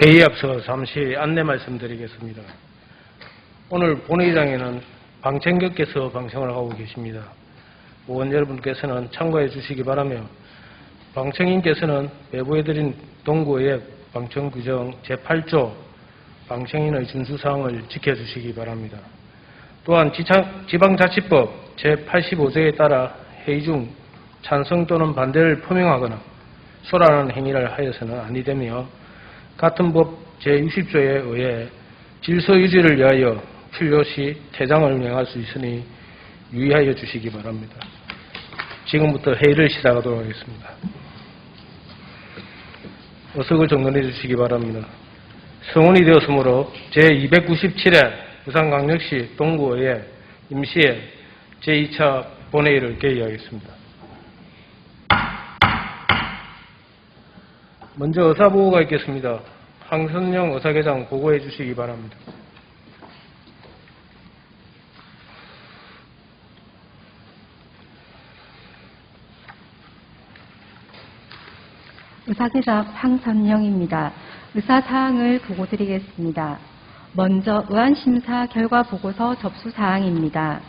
회의에 앞서 잠시 안내 말씀드리겠습니다. 오늘 본회의장에는 방청객께서 방청을 하고 계십니다. 의원 여러분께서는 참고해 주시기 바라며 방청인께서는 배부해드린 동구의회 방청규정 제8조 방청인의 준수사항을 지켜주시기 바랍니다. 또한 지방자치법 제85조에 따라 회의 중 찬성 또는 반대를 표명하거나 소란하는 행위를 하여서는 아니 되며 같은 법 제60조에 의해 질서 유지를 위하여 필요시 퇴장을 명할 수 있으니 유의하여 주시기 바랍니다. 지금부터 회의를 시작하도록 하겠습니다. 의석을 정돈해 주시기 바랍니다. 성원이 되었으므로 제297회 부산광역시 동구의회 임시회 제2차 본회의를 개의하겠습니다. 먼저 의사보고가 있겠습니다. 황선영 의사계장 보고해 주시기 바랍니다. 의사계장 황선영입니다. 의사사항을 보고드리겠습니다. 먼저 의안심사 결과 보고서 접수사항입니다.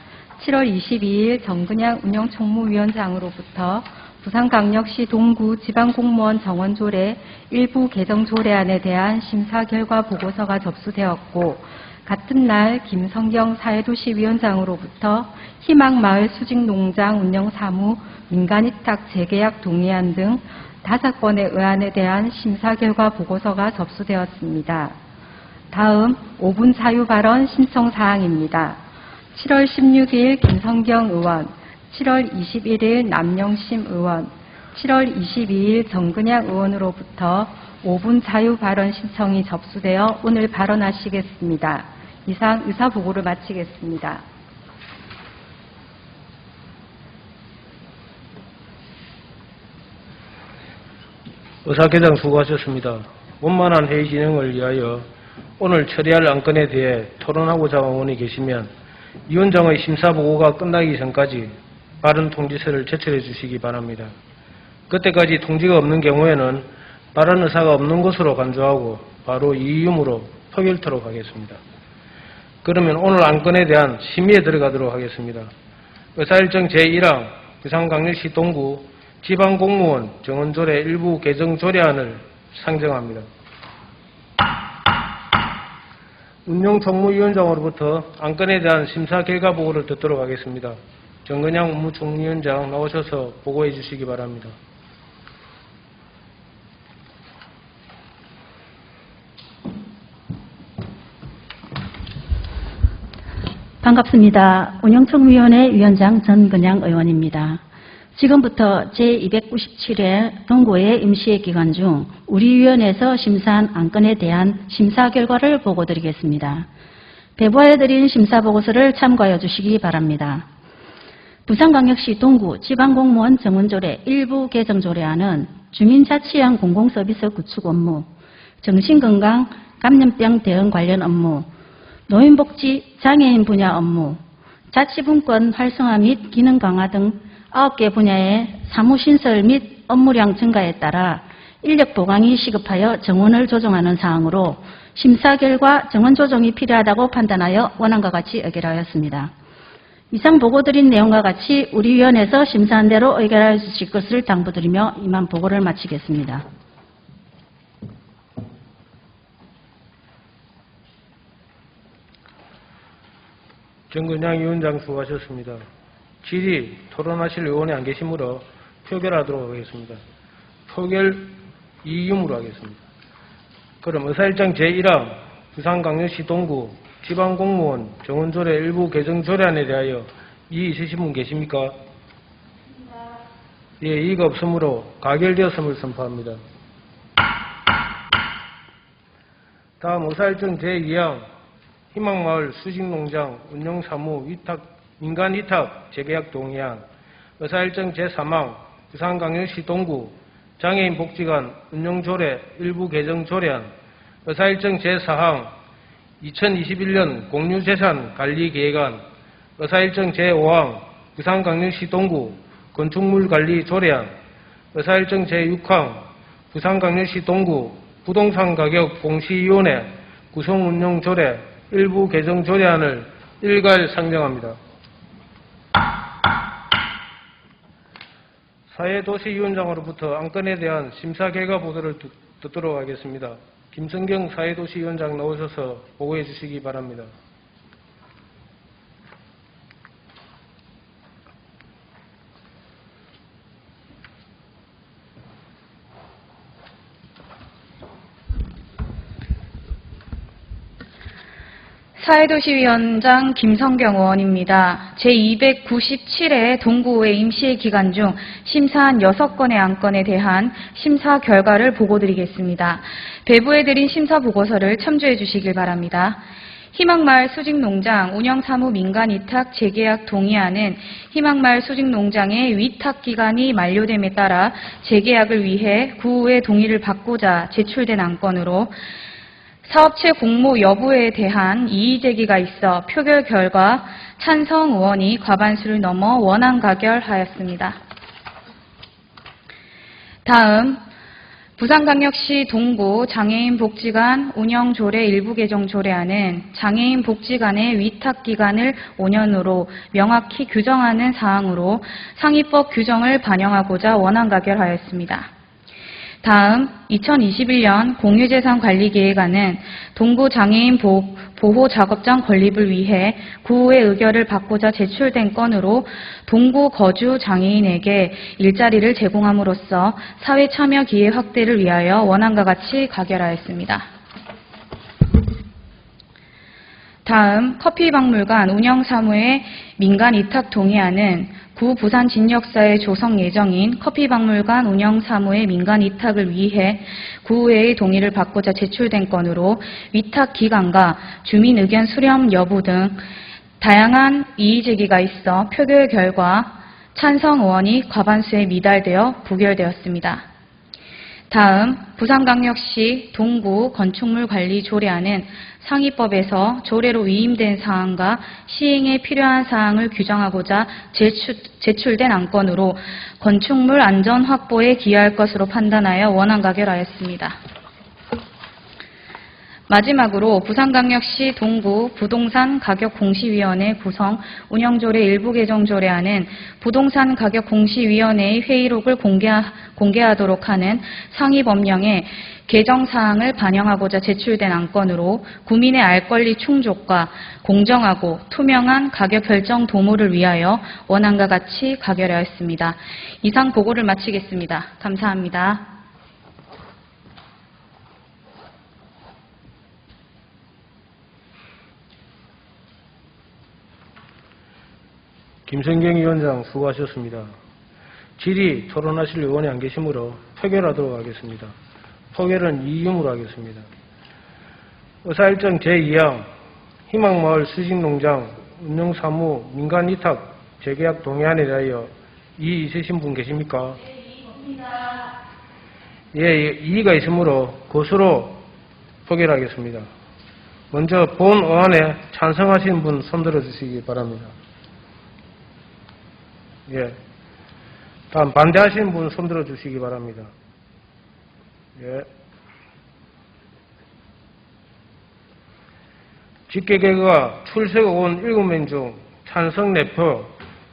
7월 22일 정근양 운영총무위원장으로부터 부산광역시 동구 지방공무원 정원조례 일부 개정 조례안에 대한 심사 결과 보고서가 접수되었고, 같은 날 김성경 사회도시위원장으로부터 희망마을 수직농장 운영사무 민간위탁 재계약 동의안 등 5건의 의안에 대한 심사 결과 보고서가 접수되었습니다. 다음 5분 자유 발언 신청 사항입니다. 7월 16일 김성경 의원, 7월 21일 남영심 의원, 7월 22일 정근양 의원으로부터 5분 자유 발언 신청이 접수되어 오늘 발언하시겠습니다. 이상 의사보고를 마치겠습니다. 의사계장 수고하셨습니다. 원만한 회의 진행을 위하여 오늘 처리할 안건에 대해 토론하고자 하는 의원이 계시면 위원장의 심사보고가 끝나기 전까지 발언 통지서를 제출해 주시기 바랍니다. 그때까지 통지가 없는 경우에는 발언 의사가 없는 것으로 간주하고 바로 이의음으로 표결토록 하겠습니다. 그러면 오늘 안건에 대한 심의에 들어가도록 하겠습니다. 의사일정 제1항 부산광역시 동구 지방공무원 정원조례 일부 개정 조례안을 상정합니다. 운영총무위원장으로부터 안건에 대한 심사 결과 보고를 듣도록 하겠습니다. 정근양 업무총무위원장 나오셔서 보고해 주시기 바랍니다. 반갑습니다. 운영총무위원회 위원장 전근양 의원입니다. 지금부터 제297회 동구의회 임시회 기간 중 우리 위원회에서 심사한 안건에 대한 심사 결과를 보고드리겠습니다. 배부하여드린 심사보고서를 참고하여 주시기 바랍니다. 부산광역시 동구 지방공무원 정원조례 일부 개정조례안은 주민자치형 공공서비스 구축 업무, 정신건강, 감염병 대응 관련 업무, 노인복지, 장애인 분야 업무, 자치분권 활성화 및 기능 강화 등 9개 분야의 사무신설 및 업무량 증가에 따라 인력 보강이 시급하여 정원을 조정하는 사항으로 심사 결과 정원 조정이 필요하다고 판단하여 원안과 같이 의결하였습니다. 이상 보고드린 내용과 같이 우리 위원회에서 심사한 대로 의결하여 주실 것을 당부드리며 이만 보고를 마치겠습니다. 정근양 위원장 수고하셨습니다. 질의 토론하실 의원이 안 계시므로 표결하도록 하겠습니다. 표결 이의음으로 하겠습니다. 그럼 의사일정 제1항 부산광역시 동구 지방공무원 정원조례 일부 개정 조례안에 대하여 이의 있으신 분 계십니까? 예, 이의가 없으므로 가결되었음을 선포합니다. 다음 의사일정 제2항 희망마을 수직농장 운영사무 민간위탁 재계약 동의안, 의사일정 제3항 부산광역시 동구 장애인 복지관 운영조례 일부 개정 조례안, 의사일정 제4항 2021년 공유재산 관리계획안, 의사일정 제5항 부산광역시 동구 건축물 관리 조례안, 의사일정 제6항 부산광역시 동구 부동산 가격 공시위원회 구성운영조례 일부 개정 조례안을 일괄 상정합니다. 사회도시위원장으로부터 안건에 대한 심사 결과 보도를 듣도록 하겠습니다. 김성경 사회도시위원장 나오셔서 보고해 주시기 바랍니다. 사회도시위원장 김성경 의원입니다. 제297회 동구의 임시회 기간 중 심사한 6건의 안건에 대한 심사 결과를 보고드리겠습니다. 배부해드린 심사보고서를 첨부해 주시길 바랍니다. 희망마을 수직농장 운영사무 민간위탁 재계약 동의안은 희망마을 수직농장의 위탁기간이 만료됨에 따라 재계약을 위해 구의 동의를 받고자 제출된 안건으로 사업체 공모 여부에 대한 이의제기가 있어 표결 결과 찬성 의원이 과반수를 넘어 원안 가결하였습니다. 다음 부산광역시 동구 장애인복지관 운영조례 일부 개정 조례안은 장애인복지관의 위탁기간을 5년으로 명확히 규정하는 사항으로 상위법 규정을 반영하고자 원안 가결하였습니다. 다음 2021년 공유재산관리계획안은 동구 장애인 보호작업장 건립을 위해 구의 의결을 받고자 제출된 건으로 동구 거주 장애인에게 일자리를 제공함으로써 사회참여 기회 확대를 위하여 원안과 같이 가결하였습니다. 다음 커피박물관 운영사무의 민간위탁 동의안은 구 부산진역사의 조성 예정인 커피박물관 운영사무의 민간위탁을 위해 구의회의 동의를 받고자 제출된 건으로 위탁기간과 주민의견 수렴 여부 등 다양한 이의제기가 있어 표결 결과 찬성 의원이 과반수에 미달되어 부결되었습니다. 다음 부산광역시 동구 건축물관리 조례안은 상위법에서 조례로 위임된 사항과 시행에 필요한 사항을 규정하고자 제출된 안건으로 건축물 안전 확보에 기여할 것으로 판단하여 원안 가결하였습니다. 마지막으로 부산광역시 동구 부동산 가격 공시위원회 구성 운영조례 일부 개정 조례안은 부동산 가격 공시위원회의 회의록을 공개하도록 하는 상위 법령에 개정 사항을 반영하고자 제출된 안건으로 구민의 알 권리 충족과 공정하고 투명한 가격 결정 도모를 위하여 원안과 같이 가결하였습니다. 이상 보고를 마치겠습니다. 감사합니다. 김성경 위원장 수고하셨습니다. 질의 토론하실 의원이 안 계시므로 표결하도록 하겠습니다. 표결은 이의음으로 하겠습니다. 의사일정 제2항 희망마을 수직농장 운영사무 민간위탁 재계약 동의안에 대하여 이의 있으신 분 계십니까? 네, 이의 없습니다. 예, 이의가 있으므로 것으로 표결하겠습니다. 먼저 본 의안에 찬성하시는 분 손들어 주시기 바랍니다. 예. 다음 반대하시는 분 손들어 주시기 바랍니다. 예. 집계 결과 출석 의원 7명 중 찬성 4표,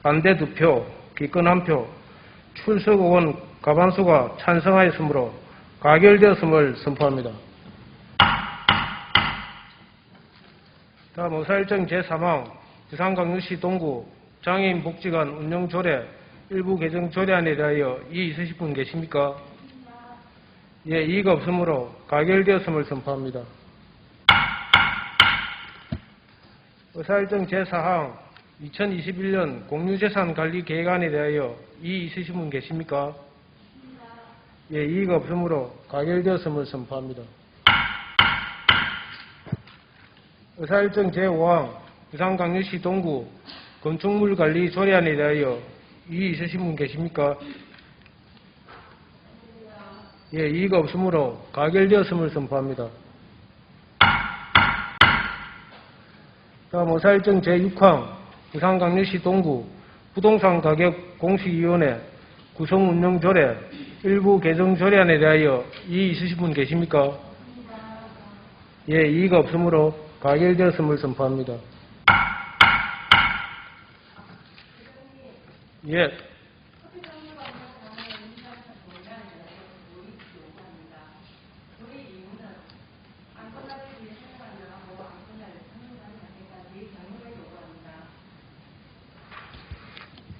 반대 2표, 기권 1표, 출석 의원 과반수가 찬성하였으므로 가결되었음을 선포합니다. 다음 의사일정 제3항 부산광역시 동구 장애인복지관 운영조례 일부 개정 조례안에 대하여 이의 있으실 분 계십니까? 예, 이의가 없으므로 가결되었음을 선포합니다. 의사일정 제4항 2021년 공유재산관리계획안에 대하여 이의 있으신 분 계십니까? 예, 이의가 없으므로 가결되었음을 선포합니다. 의사일정 제5항 부산광역시 동구 건축물관리 조례안에 대하여 이의 있으신 분 계십니까? 예, 이의가 없으므로 가결되었음을 선포합니다. 다음 의사일정 제6항 부산광역시 동구 부동산 가격 공시위원회 구성운영조례 일부 개정 조례안에 대하여 이의 있으신 분 계십니까? 예, 이의가 없으므로 가결되었음을 선포합니다. 예.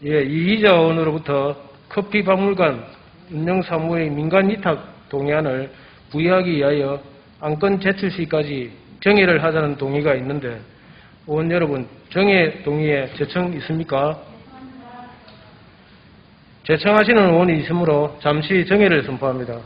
예, 이의자 의원으로부터 커피박물관 운영사무의 민간 위탁 동의안을 부의하기 위하여 안건 제출 시까지 정회를 하자는 동의가 있는데 의원 여러분, 정회 동의에 제청 있습니까? 제청하시는 의원이 있으므로 잠시 정회를 선포합니다.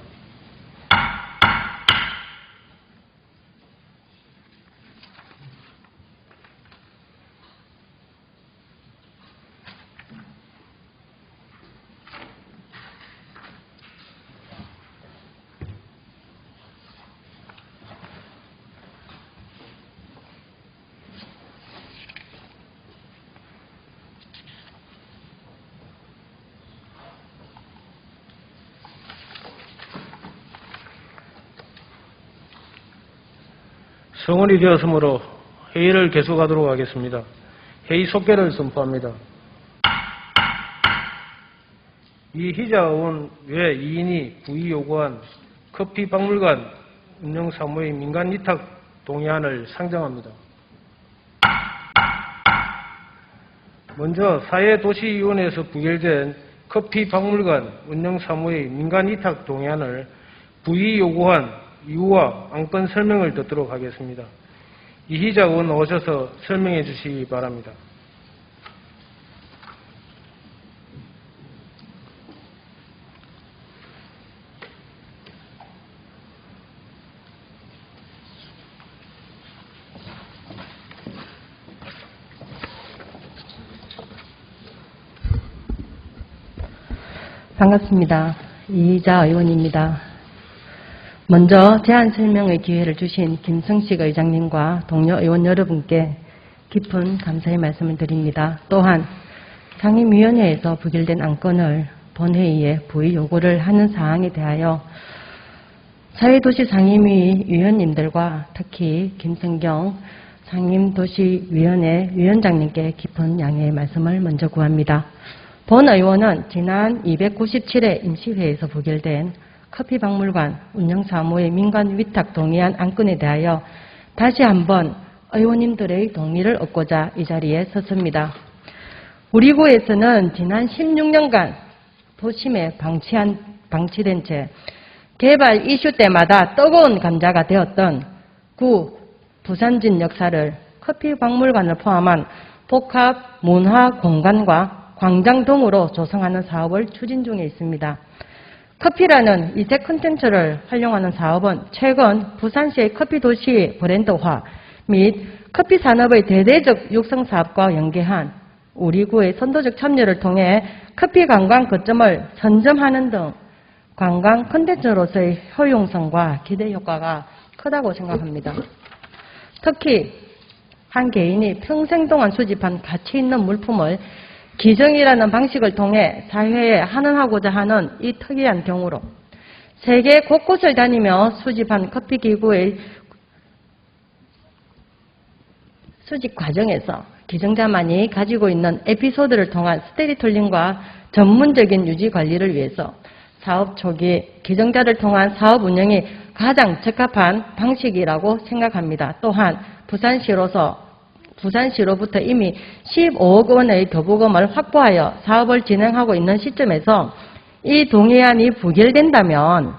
성원이 되었으므로 회의를 계속하도록 하겠습니다. 회의 속개를 선포합니다. 이희자 의원 외 2인이 부의 요구한 커피박물관 운영사무의 민간 위탁 동의안을 상정합니다. 먼저 사회도시위원회에서 부결된 커피박물관 운영사무의 민간 위탁 동의안을 부의 요구한 이유와 안건 설명을 듣도록 하겠습니다. 이희자 의원 오셔서 설명해 주시기 바랍니다. 반갑습니다. 이희자 의원입니다. 먼저 제안 설명의 기회를 주신 김성식 의장님과 동료 의원 여러분께 깊은 감사의 말씀을 드립니다. 또한 상임위원회에서 부결된 안건을 본회의에 부의 요구를 하는 사항에 대하여 사회도시 상임위 위원님들과 특히 김성경 상임도시위원회 위원장님께 깊은 양해의 말씀을 먼저 구합니다. 본 의원은 지난 297회 임시회에서 부결된 커피박물관 운영사무의 민간 위탁 동의안 안건에 대하여 다시 한번 의원님들의 동의를 얻고자 이 자리에 섰습니다. 우리 구에서는 지난 16년간 도심에 방치된 채 개발 이슈 때마다 뜨거운 감자가 되었던 구 부산진 역사를 커피박물관을 포함한 복합 문화 공간과 광장 등으로 조성하는 사업을 추진 중에 있습니다. 커피라는 이색 콘텐츠를 활용하는 사업은 최근 부산시의 커피도시 브랜드화 및 커피 산업의 대대적 육성 사업과 연계한 우리 구의 선도적 참여를 통해 커피 관광 거점을 선점하는 등 관광 콘텐츠로서의 효용성과 기대 효과가 크다고 생각합니다. 특히 한 개인이 평생 동안 수집한 가치 있는 물품을 기증이라는 방식을 통해 사회에 환원하고자 하는 이 특이한 경우로 세계 곳곳을 다니며 수집한 커피 기구의 수집 과정에서 기증자만이 가지고 있는 에피소드를 통한 스토리텔링과 전문적인 유지 관리를 위해서 사업 초기 기증자를 통한 사업 운영이 가장 적합한 방식이라고 생각합니다. 또한 부산시로부터 이미 15억 원의 교부금을 확보하여 사업을 진행하고 있는 시점에서 이 동의안이 부결된다면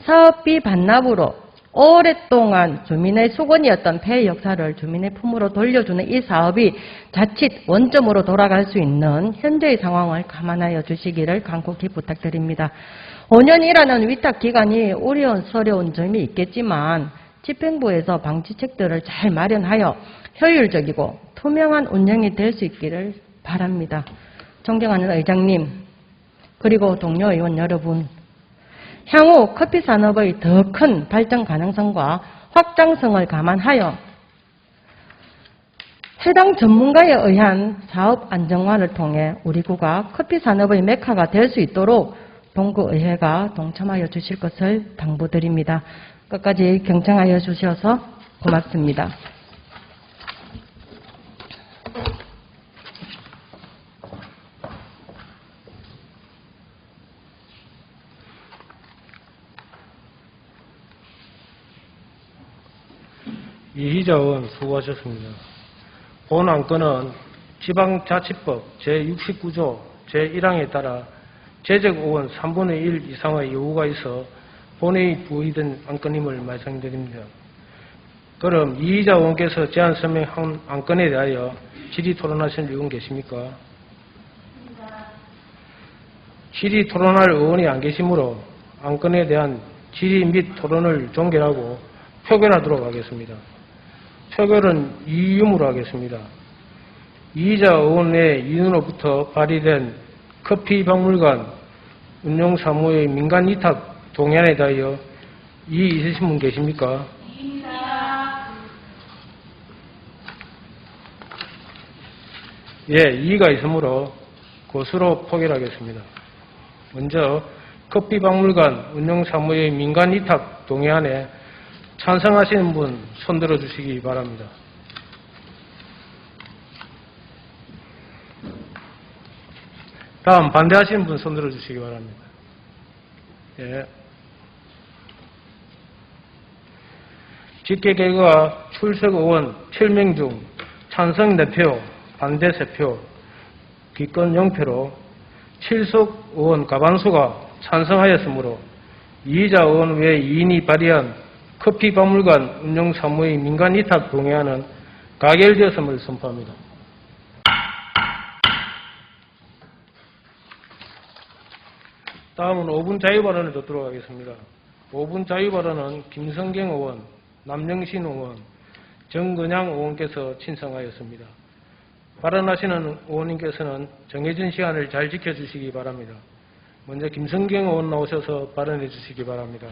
사업비 반납으로 오랫동안 주민의 수건이었던 폐 역사를 주민의 품으로 돌려주는 이 사업이 자칫 원점으로 돌아갈 수 있는 현재의 상황을 감안하여 주시기를 간곡히 부탁드립니다. 5년이라는 위탁기간이 어려운 점이 있겠지만 집행부에서 방지책들을 잘 마련하여 효율적이고 투명한 운영이 될 수 있기를 바랍니다. 존경하는 의장님, 그리고 동료 의원 여러분, 향후 커피 산업의 더 큰 발전 가능성과 확장성을 감안하여 해당 전문가에 의한 사업 안정화를 통해 우리 구가 커피 산업의 메카가 될 수 있도록 동구의회가 동참하여 주실 것을 당부드립니다. 끝까지 경청하여 주셔서 고맙습니다. 이희자 의원 수고하셨습니다. 본 안건은 지방자치법 제69조 제1항에 따라 재적 의원 3분의 1 이상의 요구가 있어 본회의 부의된 안건임을 말씀드립니다. 그럼 이희자 의원께서 제안 설명한 안건에 대하여 질의 토론하실 의원 계십니까? 질의 토론할 의원이 안 계시므로 안건에 대한 질의 및 토론을 종결하고 표결하도록 하겠습니다. 표결은 이의음으로 하겠습니다. 이희자 의원의 이윤으로부터 발의된 커피박물관 운영사무의 민간 위탁 동의안에 대하여 이의 있으신 분 계십니까? 예, 이의가 있으므로 고수로 포결하겠습니다. 먼저 커피박물관 운영사무의 민간 위탁 동의안에 찬성하시는 분 손들어 주시기 바랍니다. 다음 반대하시는 분 손들어 주시기 바랍니다. 예. 집계 결과 출석 의원 7명 중 찬성 4표, 반대 3표, 기권 0표로 출석 의원 과반수가 찬성하였으므로 이희자 의원 외 2인이 발의한 커피박물관 운영사무의 민간 위탁 동의안은 가결되었음을 선포합니다. 다음은 5분 자유발언에 듣도록 하겠습니다. 5분 자유발언은 김성경 의원, 남영신 의원, 정근양 의원께서 신청하였습니다. 발언하시는 의원님께서는 정해진 시간을 잘 지켜주시기 바랍니다. 먼저 김성경 의원 나오셔서 발언해 주시기 바랍니다.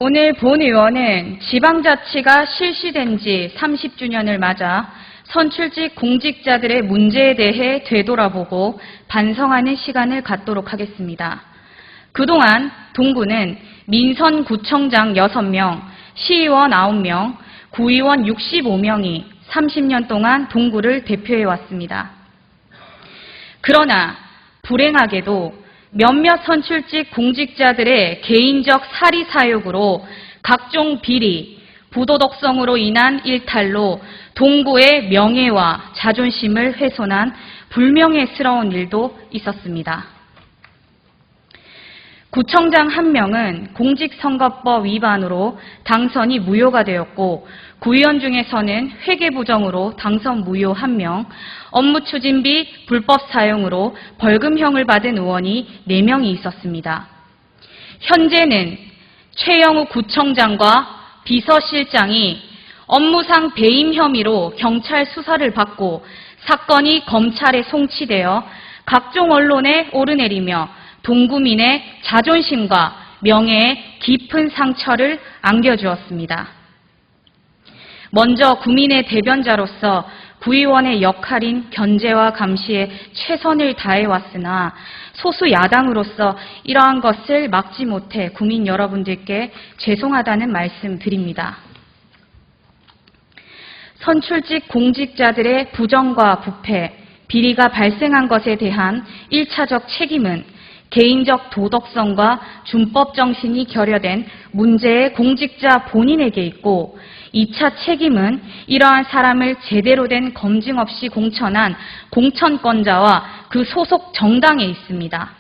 오늘 본 의원은 지방자치가 실시된 지 30주년을 맞아 선출직 공직자들의 문제에 대해 되돌아보고 반성하는 시간을 갖도록 하겠습니다. 그동안 동구는 민선구청장 6명, 시의원 9명, 구의원 65명이 30년 동안 동구를 대표해왔습니다. 그러나 불행하게도 몇몇 선출직 공직자들의 개인적 사리 사욕으로 각종 비리, 부도덕성으로 인한 일탈로 동구의 명예와 자존심을 훼손한 불명예스러운 일도 있었습니다. 구청장 1명은 공직선거법 위반으로 당선이 무효가 되었고 구의원 중에서는 회계부정으로 당선 무효 1명, 업무추진비 불법 사용으로 벌금형을 받은 의원이 4명이 있었습니다. 현재는 최영우 구청장과 비서실장이 업무상 배임 혐의로 경찰 수사를 받고 사건이 검찰에 송치되어 각종 언론에 오르내리며 동구민의 자존심과 명예에 깊은 상처를 안겨주었습니다. 먼저 구민의 대변자로서 구의원의 역할인 견제와 감시에 최선을 다해왔으나 소수 야당으로서 이러한 것을 막지 못해 구민 여러분들께 죄송하다는 말씀 드립니다. 선출직 공직자들의 부정과 부패, 비리가 발생한 것에 대한 1차적 책임은 개인적 도덕성과 준법 정신이 결여된 문제의 공직자 본인에게 있고 2차 책임은 이러한 사람을 제대로 된 검증 없이 공천한 공천권자와 그 소속 정당에 있습니다.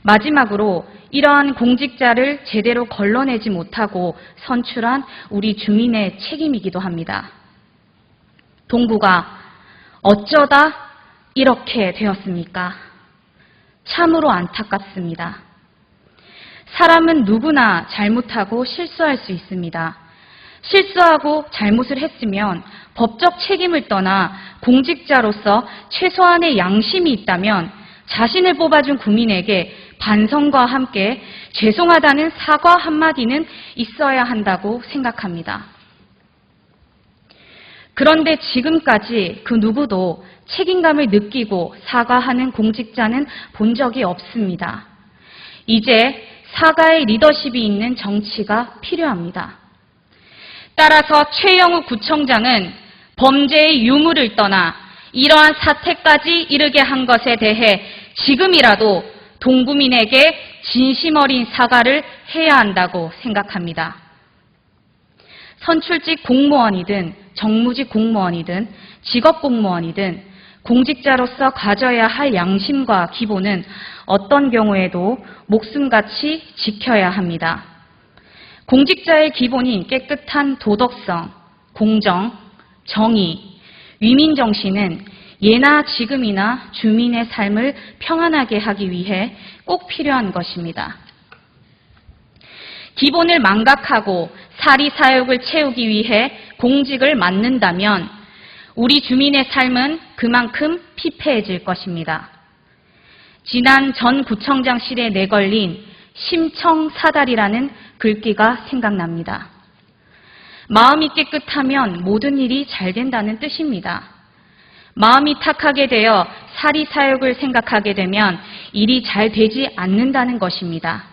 마지막으로 이러한 공직자를 제대로 걸러내지 못하고 선출한 우리 주민의 책임이기도 합니다. 동구가 어쩌다 이렇게 되었습니까? 참으로 안타깝습니다. 사람은 누구나 잘못하고 실수할 수 있습니다. 실수하고 잘못을 했으면 법적 책임을 떠나 공직자로서 최소한의 양심이 있다면 자신을 뽑아준 국민에게 반성과 함께 죄송하다는 사과 한마디는 있어야 한다고 생각합니다. 그런데 지금까지 그 누구도 책임감을 느끼고 사과하는 공직자는 본 적이 없습니다. 이제 사과의 리더십이 있는 정치가 필요합니다. 따라서 최영우 구청장은 범죄의 유무를 떠나 이러한 사태까지 이르게 한 것에 대해 지금이라도 동구민에게 진심 어린 사과를 해야 한다고 생각합니다. 선출직 공무원이든 정무직 공무원이든 직업 공무원이든 공직자로서 가져야 할 양심과 기본은 어떤 경우에도 목숨같이 지켜야 합니다. 공직자의 기본인 깨끗한 도덕성, 공정, 정의, 위민정신은 예나 지금이나 주민의 삶을 평안하게 하기 위해 꼭 필요한 것입니다. 기본을 망각하고 사리사욕을 채우기 위해 공직을 맡는다면 우리 주민의 삶은 그만큼 피폐해질 것입니다. 지난 전 구청장실에 내걸린 심청사달이라는 글귀가 생각납니다. 마음이 깨끗하면 모든 일이 잘 된다는 뜻입니다. 마음이 탁하게 되어 사리사욕을 생각하게 되면 일이 잘 되지 않는다는 것입니다.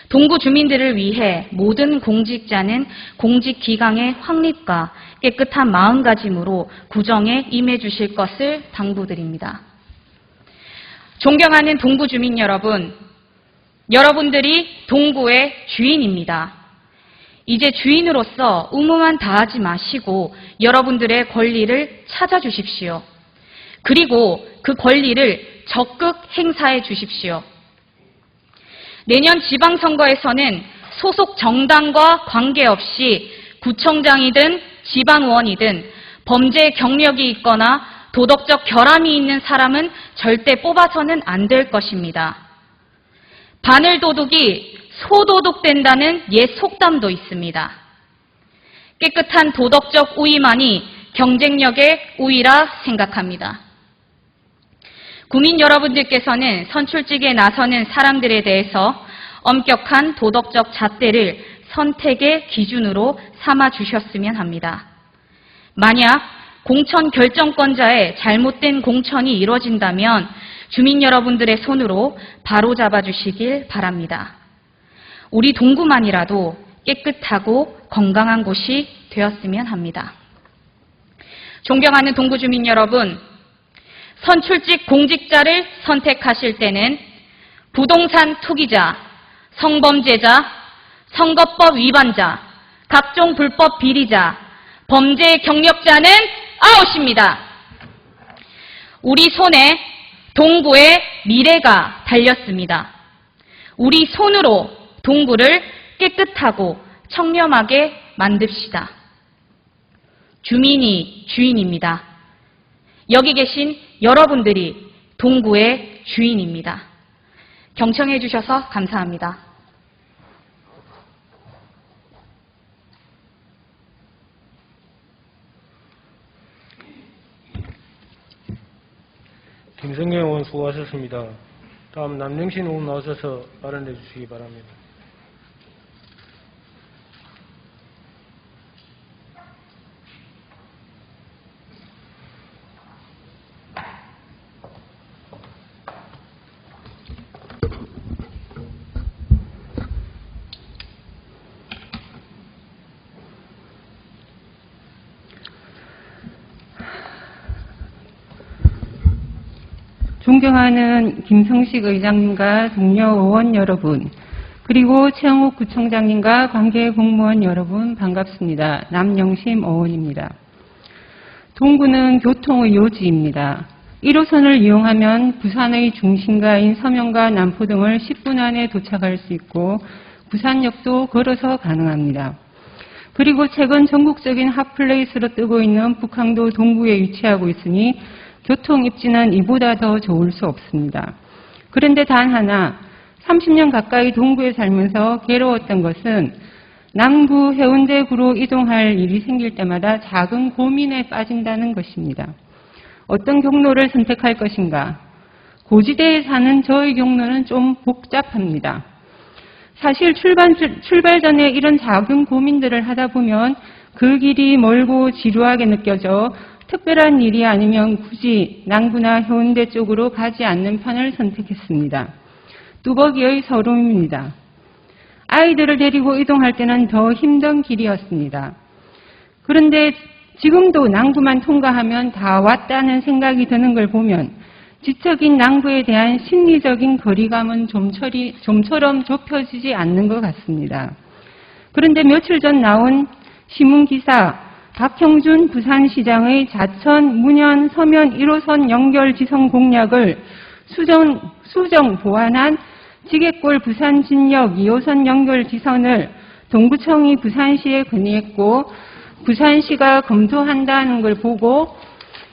동구 주민들을 위해 모든 공직자는 공직기강의 확립과 깨끗한 마음가짐으로 구정에 임해 주실 것을 당부드립니다. 존경하는 동구 주민 여러분, 여러분들이 동구의 주인입니다. 이제 주인으로서 의무만 다하지 마시고 여러분들의 권리를 찾아주십시오. 그리고 그 권리를 적극 행사해 주십시오. 내년 지방선거에서는 소속 정당과 관계없이 구청장이든 지방의원이든 범죄 경력이 있거나 도덕적 결함이 있는 사람은 절대 뽑아서는 안 될 것입니다. 바늘도둑이 소도둑된다는 옛 속담도 있습니다. 깨끗한 도덕적 우위만이 경쟁력의 우위라 생각합니다. 국민 여러분들께서는 선출직에 나서는 사람들에 대해서 엄격한 도덕적 잣대를 선택의 기준으로 삼아 주셨으면 합니다. 만약 공천 결정권자의 잘못된 공천이 이루어진다면 주민 여러분들의 손으로 바로잡아 주시길 바랍니다. 우리 동구만이라도 깨끗하고 건강한 곳이 되었으면 합니다. 존경하는 동구 주민 여러분, 선출직 공직자를 선택하실 때는 부동산 투기자, 성범죄자, 선거법 위반자, 각종 불법 비리자, 범죄 경력자는 아웃입니다. 우리 손에 동구의 미래가 달렸습니다. 우리 손으로 동구를 깨끗하고 청렴하게 만듭시다. 주민이 주인입니다. 여기 계신 여러분들이 동구의 주인입니다. 경청해 주셔서 감사합니다. 김성경 의원 수고하셨습니다. 다음 남영신 의원 나오셔서 발언해 주시기 바랍니다. 존경하는 김성식 의장님과 동료 의원 여러분, 그리고 최영욱 구청장님과 관계 공무원 여러분 반갑습니다. 남영심 의원입니다. 동구는 교통의 요지입니다. 1호선을 이용하면 부산의 중심가인 서면과 남포 등을 10분 안에 도착할 수 있고 부산역도 걸어서 가능합니다. 그리고 최근 전국적인 핫플레이스로 뜨고 있는 북항도 동구에 위치하고 있으니 교통 입지는 이보다 더 좋을 수 없습니다. 그런데 단 하나, 30년 가까이 동구에 살면서 괴로웠던 것은 남구 해운대구로 이동할 일이 생길 때마다 작은 고민에 빠진다는 것입니다. 어떤 경로를 선택할 것인가? 고지대에 사는 저의 경로는 좀 복잡합니다. 사실 출발 전에 이런 작은 고민들을 하다 보면 그 길이 멀고 지루하게 느껴져 특별한 일이 아니면 굳이 남구나 해운대 쪽으로 가지 않는 편을 선택했습니다. 뚜벅이의 서름입니다. 아이들을 데리고 이동할 때는 더 힘든 길이었습니다. 그런데 지금도 남구만 통과하면 다 왔다는 생각이 드는 걸 보면 지적인 남구에 대한 심리적인 거리감은 좀처럼 좁혀지지 않는 것 같습니다. 그런데 며칠 전 나온 신문기사 박형준 부산시장의 자천, 문현, 서면 1호선 연결 지선 공약을 수정 보완한 지게골 부산 진역 2호선 연결 지선을 동구청이 부산시에 건의했고 부산시가 검토한다는 걸 보고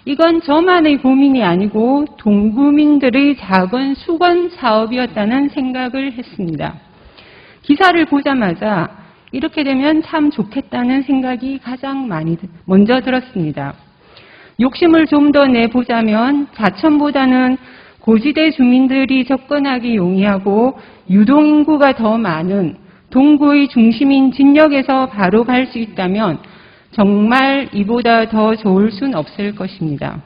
이건 저만의 고민이 아니고 동구민들의 작은 수건 사업이었다는 생각을 했습니다. 기사를 보자마자 이렇게 되면 참 좋겠다는 생각이 가장 먼저 들었습니다. 욕심을 좀 더 내보자면 자천보다는 고지대 주민들이 접근하기 용이하고 유동인구가 더 많은 동구의 중심인 진역에서 바로 갈 수 있다면 정말 이보다 더 좋을 순 없을 것입니다.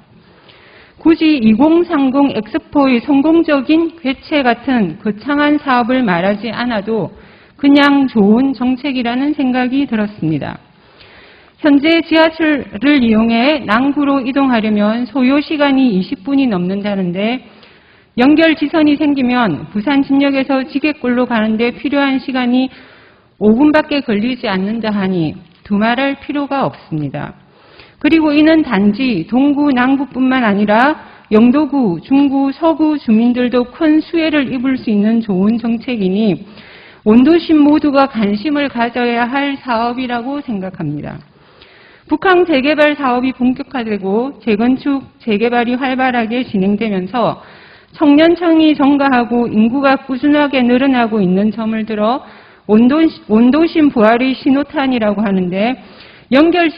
굳이 2030 엑스포의 성공적인 개최 같은 거창한 사업을 말하지 않아도 그냥 좋은 정책이라는 생각이 들었습니다. 현재 지하철을 이용해 남구로 이동하려면 소요 시간이 20분이 넘는다는데 연결 지선이 생기면 부산 진역에서 지게골로 가는데 필요한 시간이 5분밖에 걸리지 않는다 하니 두말할 필요가 없습니다. 그리고 이는 단지 동구, 남구뿐만 아니라 영도구, 중구, 서구 주민들도 큰 수혜를 입을 수 있는 좋은 정책이니 원도심 모두가 관심을 가져야 할 사업이라고 생각합니다. 북항 재개발 사업이 본격화되고 재건축, 재개발이 활발하게 진행되면서 청년층이 증가하고 인구가 꾸준하게 늘어나고 있는 점을 들어 원도심 부활의 신호탄이라고 하는데 연결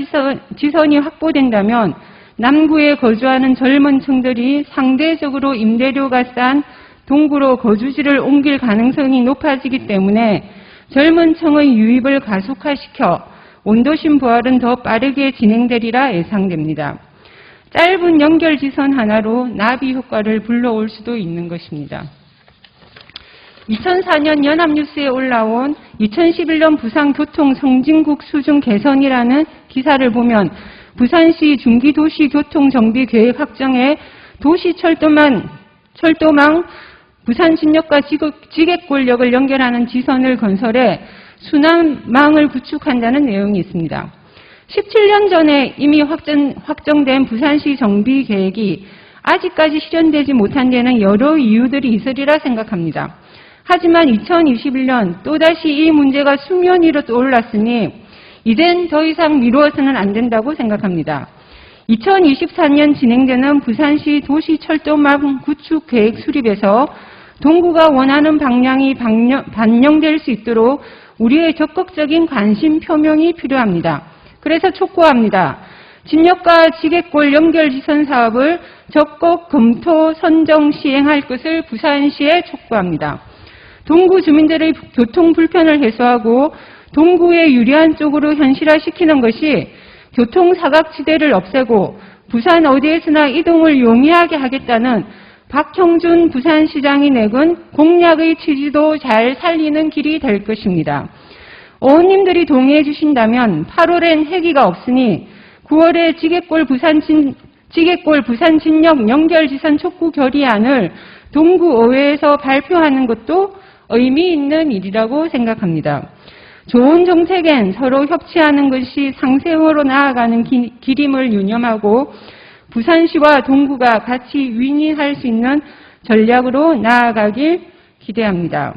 지선이 확보된다면 남구에 거주하는 젊은 층들이 상대적으로 임대료가 싼 동구로 거주지를 옮길 가능성이 높아지기 때문에 젊은 층의 유입을 가속화시켜 원도심 부활은 더 빠르게 진행되리라 예상됩니다. 짧은 연결 지선 하나로 나비 효과를 불러올 수도 있는 것입니다. 2004년 연합뉴스에 올라온 2011년 부산교통 성진국 수준 개선이라는 기사를 보면 부산시 중기도시교통정비계획 확정에 도시철도망 부산진역과 지게골역을 연결하는 지선을 건설해 순환망을 구축한다는 내용이 있습니다. 17년 전에 이미 확정된 부산시 정비 계획이 아직까지 실현되지 못한 데는 여러 이유들이 있으리라 생각합니다. 하지만 2021년 또다시 이 문제가 수면 위로 떠올랐으니 이젠 더 이상 미루어서는 안 된다고 생각합니다. 2024년 진행되는 부산시 도시철도망 구축 계획 수립에서 동구가 원하는 방향이 반영될 수 있도록 우리의 적극적인 관심 표명이 필요합니다. 그래서 촉구합니다. 진역과 지게골 연결 지선 사업을 적극 검토, 선정, 시행할 것을 부산시에 촉구합니다. 동구 주민들의 교통 불편을 해소하고 동구에 유리한 쪽으로 현실화시키는 것이 교통 사각지대를 없애고 부산 어디에서나 이동을 용이하게 하겠다는 박형준 부산시장이 내건 공약의 취지도 잘 살리는 길이 될 것입니다. 어원님들이 동의해 주신다면 8월엔 회기가 없으니 9월에 지게골 부산 진역 연결 지선 촉구 결의안을 동구의회에서 발표하는 것도 의미 있는 일이라고 생각합니다. 좋은 정책엔 서로 협치하는 것이 상생으로 나아가는 길임을 유념하고 부산시와 동구가 같이 윈윈할 수 있는 전략으로 나아가길 기대합니다.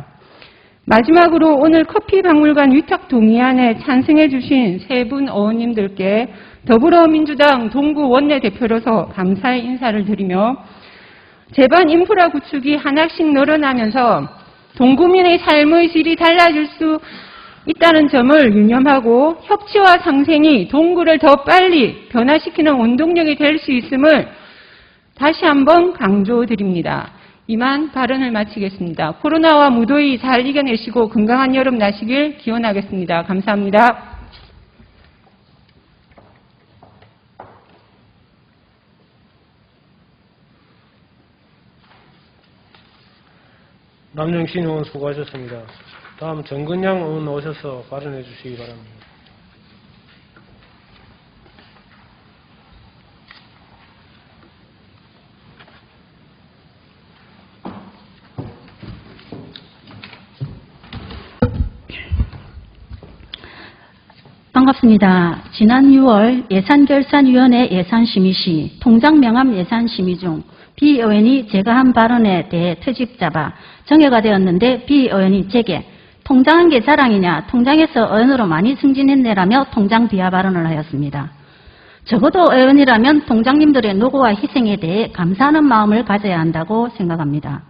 마지막으로 오늘 커피박물관 위탁 동의안에 찬성해 주신 세 분 어원님들께 더불어민주당 동구 원내대표로서 감사의 인사를 드리며 제반 인프라 구축이 하나씩 늘어나면서 동구민의 삶의 질이 달라질 수 있다는 점을 유념하고 협치와 상생이 동구를 더 빨리 변화시키는 원동력이 될 수 있음을 다시 한번 강조드립니다. 이만 발언을 마치겠습니다. 코로나와 무더위 잘 이겨내시고 건강한 여름 나시길 기원하겠습니다. 감사합니다. 남영신 의원 수고하셨습니다. 다음 정근양 의원 오셔서 발언해 주시기 바랍니다. 반갑습니다. 지난 6월 예산결산위원회 예산심의 시 통장 명함 예산심의 중 비 의원이 제가 한 발언에 대해 트집 잡아 정회가 되었는데 비 의원이 제게 통장한 게 자랑이냐, 통장에서 의원으로 많이 승진했네라며 통장 비하 발언을 하였습니다. 적어도 의원이라면 통장님들의 노고와 희생에 대해 감사하는 마음을 가져야 한다고 생각합니다.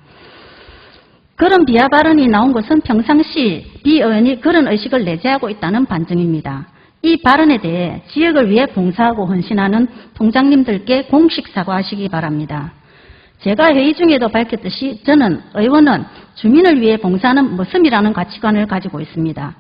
그런 비하 발언이 나온 것은 평상시 비 의원이 그런 의식을 내재하고 있다는 반증입니다. 이 발언에 대해 지역을 위해 봉사하고 헌신하는 통장님들께 공식 사과하시기 바랍니다. 제가 회의 중에도 밝혔듯이 저는 의원은 주민을 위해 봉사하는 모습이라는 가치관을 가지고 있습니다.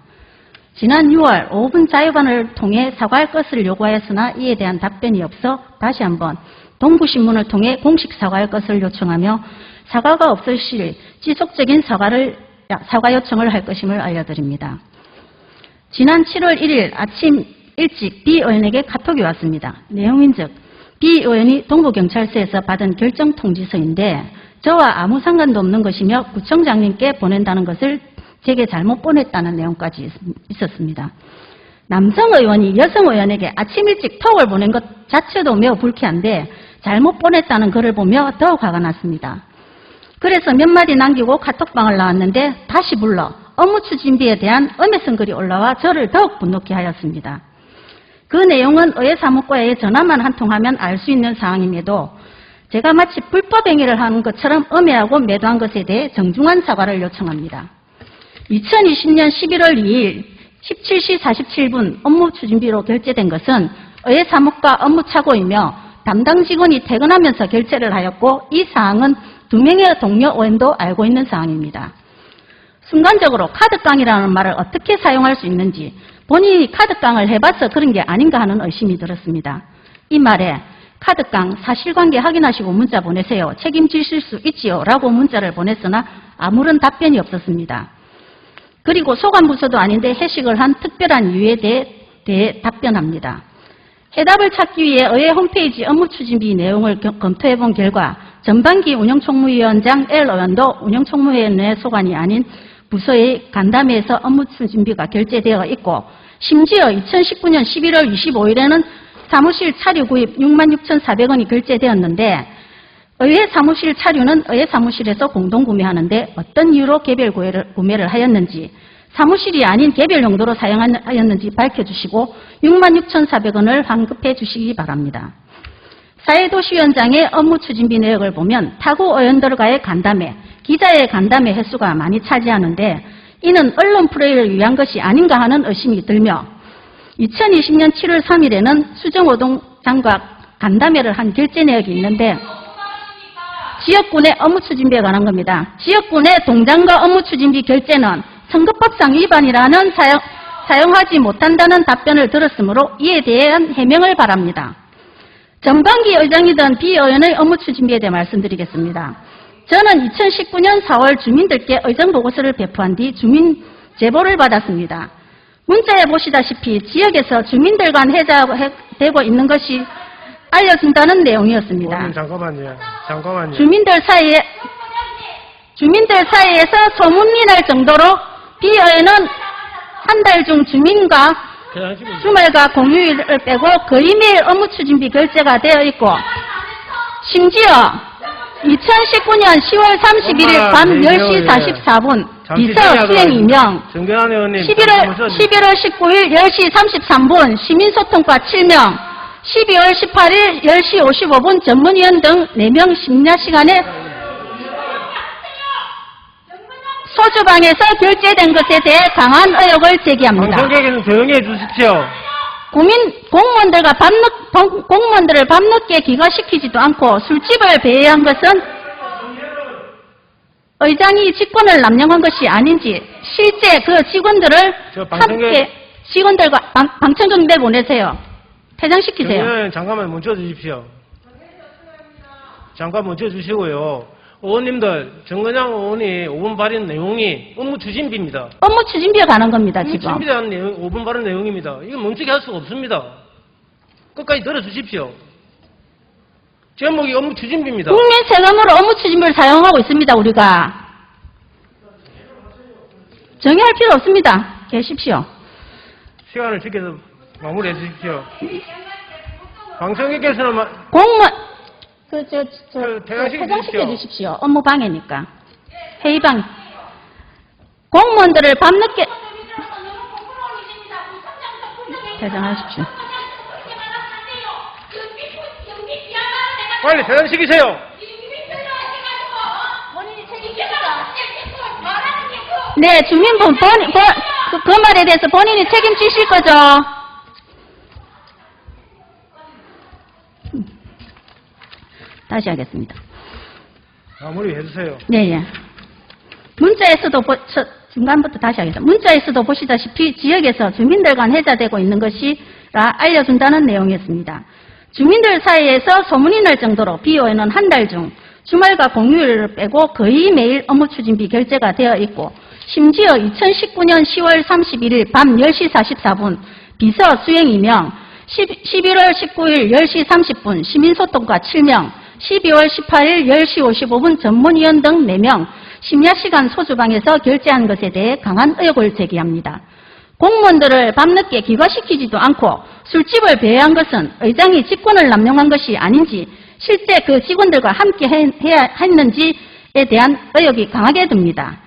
지난 6월 5분 자유반을 통해 사과할 것을 요구하였으나 이에 대한 답변이 없어 다시 한번 동부신문을 통해 공식 사과할 것을 요청하며 사과가 없을 시 지속적인 사과 요청을 할 것임을 알려드립니다. 지난 7월 1일 아침 일찍 비 의원에게 카톡이 왔습니다. 내용인즉 비 의원이 동부경찰서에서 받은 결정 통지서인데 저와 아무 상관도 없는 것이며 구청장님께 보낸다는 것을 제게 잘못 보냈다는 내용까지 있었습니다. 남성 의원이 여성 의원에게 아침 일찍 톡을 보낸 것 자체도 매우 불쾌한데 잘못 보냈다는 글을 보며 더욱 화가 났습니다. 그래서 몇 마디 남기고 카톡방을 나왔는데 다시 불러 업무 추진비에 대한 음해성 글이 올라와 저를 더욱 분노케 하였습니다. 그 내용은 의회 사무과에 전화만 한 통하면 알 수 있는 사항임에도 제가 마치 불법 행위를 하는 것처럼 음해하고 매도한 것에 대해 정중한 사과를 요청합니다. 2020년 11월 2일 17시 47분 업무 추진비로 결제된 것은 의회 사무과 업무 착오이며 담당 직원이 퇴근하면서 결제를 하였고 이 사항은 2명의 동료 의원도 알고 있는 사항입니다. 순간적으로 카드깡이라는 말을 어떻게 사용할 수 있는지 본인이 카드깡을 해봐서 그런 게 아닌가 하는 의심이 들었습니다. 이 말에 카드깡 사실관계 확인하시고 문자 보내세요. 책임지실 수 있지요. 라고 문자를 보냈으나 아무런 답변이 없었습니다. 그리고 소관부서도 아닌데 해식을 한 특별한 이유에 대해 답변합니다. 해답을 찾기 위해 의회 홈페이지 업무추진비 내용을 검토해본 결과 전반기 운영총무위원장 L 의원도 운영총무위원회 소관이 아닌 부서의 간담회에서 업무추진비가 결제되어 있고 심지어 2019년 11월 25일에는 사무실 차류 구입 66,400원이 결제되었는데 의회 사무실 차류는 의회 사무실에서 공동구매하는데 어떤 이유로 개별 구매를 하였는지 사무실이 아닌 개별 용도로 사용하였는지 밝혀주시고 66,400원을 환급해 주시기 바랍니다. 사회도시위원장의 업무추진비 내역을 보면 타구 의원들과의 간담회, 기자의 간담회 횟수가 많이 차지하는데 이는 언론 플레이를 위한 것이 아닌가 하는 의심이 들며 2020년 7월 3일에는 수정호동 장과 간담회를 한 결제 내역이 있는데 지역군의 업무추진비에 관한 겁니다. 지역군의 동장과 업무추진비 결제는 선거법상 위반이라는 사용하지 못한다는 답변을 들었으므로 이에 대한 해명을 바랍니다. 전반기 의장이던 비 의원의 업무추진비에 대해 말씀드리겠습니다. 저는 2019년 4월 주민들께 의정보고서를 배포한 뒤 주민 제보를 받았습니다. 문자에 보시다시피 지역에서 주민들 간 해자되고 있는 것이 알려진다는 내용이었습니다. 잠깐만요. 주민들 사이에서 소문이 날 정도로 비 의원은 한 달 중 주민과 주말과 공휴일을 빼고 거의 매일 업무추진비 결제가 되어 있고 심지어 2019년 10월 31일 밤 10시 44분 비서 수행 임명 11월 19일 10시 33분 시민소통과 7명 12월 18일 10시 55분 전문위원 등 4명 심야 시간에 소주방에서 결제된 것에 대해 강한 의혹을 제기합니다. 방청객은 조용히 해주십시오. 공무원들을 밤늦게 귀가시키지도 않고 술집을 배회한 것은 의장이 직권을 남용한 것이 아닌지 실제 그 직원들을 함께 직원들과 방청객 내보내세요. 퇴장시키세요. 잠깐만 멈춰주십시오. 잠깐 멈춰주시고요. 의원님들, 정근양 의원이 5분 발언 내용이 업무 추진비입니다. 업무 추진비에 관한 겁니다, 업무 지금. 추진비에 대한 5분 발언 내용입니다. 이거 멈추게 할 수가 없습니다. 끝까지 들어주십시오. 제목이 업무 추진비입니다. 국민 세금으로 업무 추진비를 사용하고 있습니다, 우리가. 정의할 필요 없습니다. 계십시오. 시간을 지켜서 마무리해 주십시오. 방청객께서는 공무원, 퇴장시켜 퇴장시켜 주십시오. 업무 방해니까. 회의방. 공무원들을 밤늦게 퇴장하십시오. 빨리 퇴장시키세요. 네, 주민분 그 말에 대해서 본인이 책임지실 거죠? 다시 하겠습니다. 마무리해 주세요. 네, 예. 문자에서도 중간부터 다시 하겠습니다. 문자에서도 보시다시피 지역에서 주민들 간 해자되고 있는 것이라 알려준다는 내용이었습니다. 주민들 사이에서 소문이 날 정도로 BO에는 한 달 중 주말과 공휴일을 빼고 거의 매일 업무 추진비 결제가 되어 있고 심지어 2019년 10월 31일 밤 10시 44분 비서 수행 2명, 11월 19일 10시 30분 시민소통과 7명, 12월 18일 10시 55분 전문위원 등 4명 심야 시간 소주방에서 결제한 것에 대해 강한 의혹을 제기합니다. 공무원들을 밤늦게 귀가시키지도 않고 술집을 배회한 것은 의장이 직권을 남용한 것이 아닌지 실제 그 직원들과 함께 해야 했는지에 대한 의혹이 강하게 듭니다.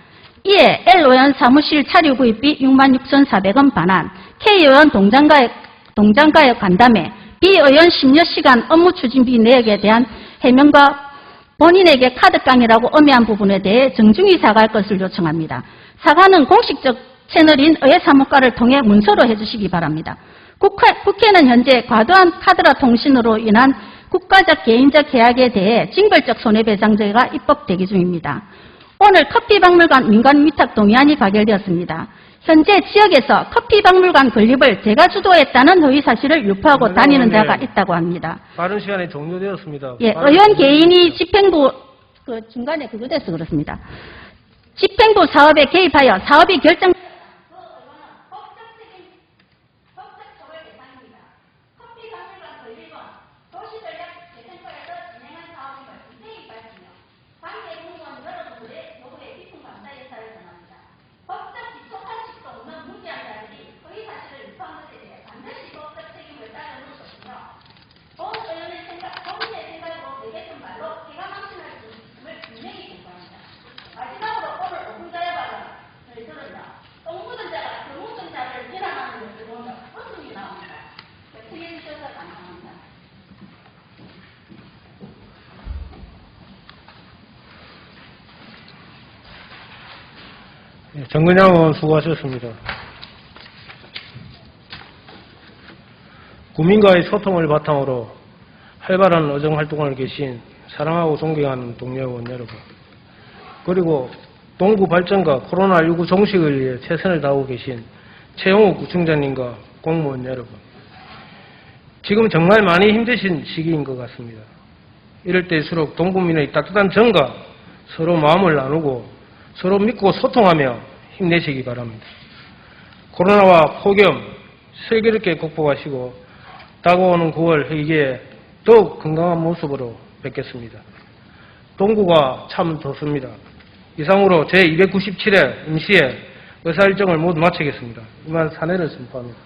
이에 L 의원 사무실 차류 구입비 66,400원 반환, K 의원 동장가역 간담회, B 의원 10여 시간 업무 추진비 내역에 대한 해명과 본인에게 카드깡이라고 엄해한 부분에 대해 정중히 사과할 것을 요청합니다. 사과는 공식적 채널인 의회 사무과를 통해 문서로 해주시기 바랍니다. 국회는 현재 과도한 카드라 통신으로 인한 국가적 개인적 계약에 대해 징벌적 손해배상제가 입법 대기 중입니다. 오늘 커피박물관 민간 위탁 동의안이 가결되었습니다. 현재 지역에서 커피박물관 건립을 제가 주도했다는 허위 사실을 유포하고 다니는 자가 있다고 합니다. 발언 시간이 종료되었습니다. 예, 의원 개인이 집행부 중간에 그거 돼서 그렇습니다. 집행부 사업에 개입하여 사업이 결정 정근양 의원 수고하셨습니다. 국민과의 소통을 바탕으로 활발한 의정활동을 계신 사랑하고 존경하는 동료 의원 여러분, 그리고 동구 발전과 코로나19 종식을 위해 최선을 다하고 계신 최용욱 구청장님과 공무원 여러분, 지금 정말 많이 힘드신 시기인 것 같습니다. 이럴 때일수록 동국민의 따뜻한 정과 서로 마음을 나누고 서로 믿고 소통하며 힘내시기 바랍니다. 코로나와 폭염 슬기롭게 극복하시고 다가오는 9월 회기에 더욱 건강한 모습으로 뵙겠습니다. 동구가 참 덥습니다. 이상으로 제297회 임시회 의사일정을 모두 마치겠습니다. 이만 사내를 선포합니다.